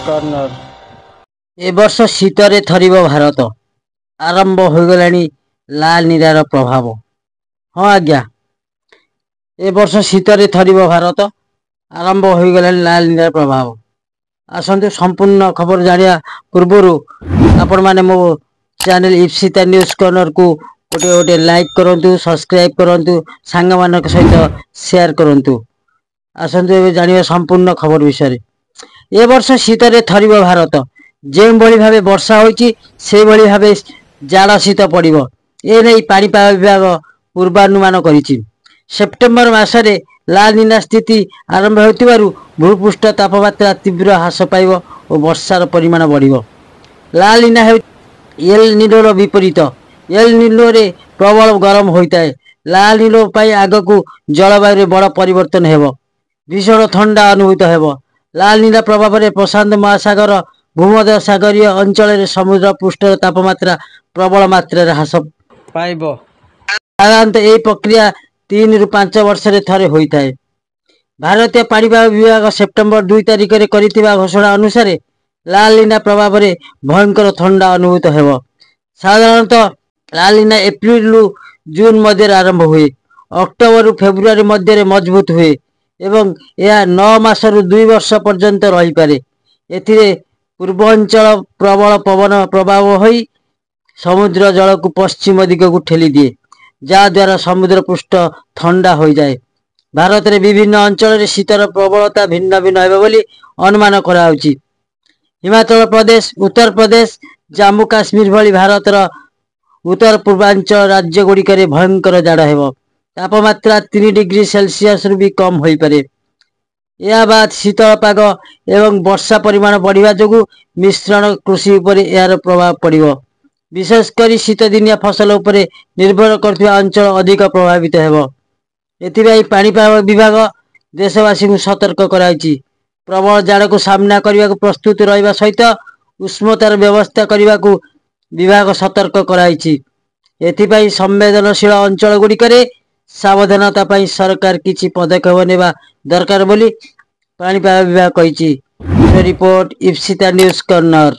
Corner. ଏ ବର୍ଷ ଶୀତରେ ଥରିବ ଭାରତ, ଆରମ୍ଭ ହୋଇଗଲାଣି ଲାଲ ନୀଳାର ପ୍ରଭାବ। ହଁ ଆଜ୍ଞା, ଏ ବର୍ଷ ଶୀତରେ ଥରିବ ଭାରତ, ଆରମ୍ଭ ହୋଇଗଲାଣି ଲାଲ ନୀଳାର ପ୍ରଭାବ। ଆସନ୍ତୁ ସମ୍ପୂର୍ଣ୍ଣ ଖବର ଜାଣିବା ପୂର୍ବରୁ ଆପଣମାନେ ମୋ ଚ୍ୟାନେଲ ଇପ୍ସିତା ନ୍ୟୁଜ୍ କର୍ଣ୍ଣରକୁ ଗୋଟେ ଲାଇକ୍ କରନ୍ତୁ, ସବସ୍କ୍ରାଇବ୍ କରନ୍ତୁ, ସାଙ୍ଗମାନଙ୍କ ସହିତ ସେୟାର କରନ୍ତୁ। ଆସନ୍ତୁ ଏବେ ଜାଣିବା ସମ୍ପୂର୍ଣ୍ଣ ଖବର ବିଷୟରେ। ଏ ବର୍ଷ ଶୀତରେ ଥରିବ ଭାରତ। ଯେଉଁଭଳି ଭାବେ ବର୍ଷା ହୋଇଛି ସେହିଭଳି ଭାବେ ଜାଡ଼ ଶୀତ ପଡ଼ିବ, ଏ ନେଇ ପାଣିପାଗ ବିଭାଗ ପୂର୍ବାନୁମାନ କରିଛି। ସେପ୍ଟେମ୍ବର ମାସରେ ଲାଲ ନୀଳା ସ୍ଥିତି ଆରମ୍ଭ ହେଉଥିବାରୁ ଭୂପୃଷ୍ଠ ତାପମାତ୍ରା ତୀବ୍ର ହ୍ରାସ ପାଇବ ଓ ବର୍ଷାର ପରିମାଣ ବଢ଼ିବ। ଲାଲ ନୀଳା ହେଉଛି ଏଲ୍ ନିନୋର ବିପରୀତ। ଏଲ୍ ନିନୋରେ ପ୍ରବଳ ଗରମ ହୋଇଥାଏ। ଲାଲ ନୀଳା ପାଇଁ ଆଗକୁ ଜଳବାୟୁରେ ବଡ଼ ପରିବର୍ତ୍ତନ ହେବ। ଭୀଷଣ ଥଣ୍ଡା ଅନୁଭୂତ ହେବ। ଲାଲ ନୀଳା ପ୍ରଭାବରେ ପ୍ରଶାନ୍ତ ମହାସାଗର, ଭୂମଧ୍ୟ ସାଗରୀୟ ଅଞ୍ଚଳରେ ସମୁଦ୍ର ପୃଷ୍ଠର ତାପମାତ୍ରା ପ୍ରବଳ ମାତ୍ରାରେ ହ୍ରାସ ପାଇବ। ସାଧାରଣତଃ ଏହି ପ୍ରକ୍ରିୟା 3 ରୁ 5 ବର୍ଷରେ ଥରେ ହୋଇଥାଏ। ଭାରତୀୟ ପାଣିପାଗ ବିଭାଗ ସେପ୍ଟେମ୍ବର 2 ତାରିଖରେ କରିଥିବା ଘୋଷଣା ଅନୁସାରେ ଲାଲ ନୀଳା ପ୍ରଭାବରେ ଭୟଙ୍କର ଥଣ୍ଡା ଅନୁଭୂତ ହେବ। ସାଧାରଣତଃ ଲାଲ ନୀଳା ଏପ୍ରିଲରୁ ଜୁନ ମଧ୍ୟରେ ଆରମ୍ଭ ହୁଏ, ଅକ୍ଟୋବରରୁ ଫେବୃଆରୀ ମଧ୍ୟରେ ମଜବୁତ ହୁଏ ଏବଂ ଏହା 9 ମାସରୁ 2 ବର୍ଷ ପର୍ଯ୍ୟନ୍ତ ରହିପାରେ। ଏଥିରେ ପୂର୍ବ ଅଞ୍ଚଳ ପ୍ରବଳ ପବନ ପ୍ରବାହ ହୋଇ ସମୁଦ୍ର ଜଳକୁ ପଶ୍ଚିମ ଦିଗକୁ ଠେଲି ଦିଏ, ଯାହାଦ୍ୱାରା ସମୁଦ୍ର ପୃଷ୍ଠ ଥଣ୍ଡା ହୋଇଯାଏ। ଭାରତରେ ବିଭିନ୍ନ ଅଞ୍ଚଳରେ ଶୀତର ପ୍ରବଳତା ଭିନ୍ନ ଭିନ୍ନ ହେବ ବୋଲି ଅନୁମାନ କରାଯାଉଛି। ହିମାଚଳ ପ୍ରଦେଶ, ଉତ୍ତରପ୍ରଦେଶ, ଜାମ୍ମୁ କାଶ୍ମୀର ଭଳି ଭାରତର ଉତ୍ତର ପୂର୍ବାଞ୍ଚଳ ରାଜ୍ୟଗୁଡ଼ିକରେ ଭୟଙ୍କର ଜାଡ଼ ହେବ। ତାପମାତ୍ରା 3 ଡିଗ୍ରୀ ସେଲସିୟସରୁ ବି କମ୍ ହୋଇପାରେ। ଏହା ବାଦ ଶୀତଳ ପାଗ ଏବଂ ବର୍ଷା ପରିମାଣ ବଢ଼ିବା ଯୋଗୁଁ ମିଶ୍ରଣ କୃଷି ଉପରେ ଏହାର ପ୍ରଭାବ ପଡ଼ିବ। ବିଶେଷ କରି ଶୀତଦିନିଆ ଫସଲ ଉପରେ ନିର୍ଭର କରୁଥିବା ଅଞ୍ଚଳ ଅଧିକ ପ୍ରଭାବିତ ହେବ। ଏଥିପାଇଁ ପାଣିପାଗ ବିଭାଗ ଦେଶବାସୀଙ୍କୁ ସତର୍କ କରାଇଛି। ପ୍ରବଳ ଜାଡ଼କୁ ସାମ୍ନା କରିବାକୁ ପ୍ରସ୍ତୁତ ରହିବା ସହିତ ଉଷ୍ମତାର ବ୍ୟବସ୍ଥା କରିବାକୁ ବିଭାଗ ସତର୍କ କରାଇଛି। ଏଥିପାଇଁ ସମ୍ବେଦନଶୀଳ ଅଞ୍ଚଳଗୁଡ଼ିକରେ ସାବଧାନତା ପାଇଁ ସରକାର କିଛି ପଦକ୍ଷେପ ନେବା ଦରକାର ବୋଲି ପାଣିପାଗ ବିଭାଗ କହିଛି। Report Ipsita news corner.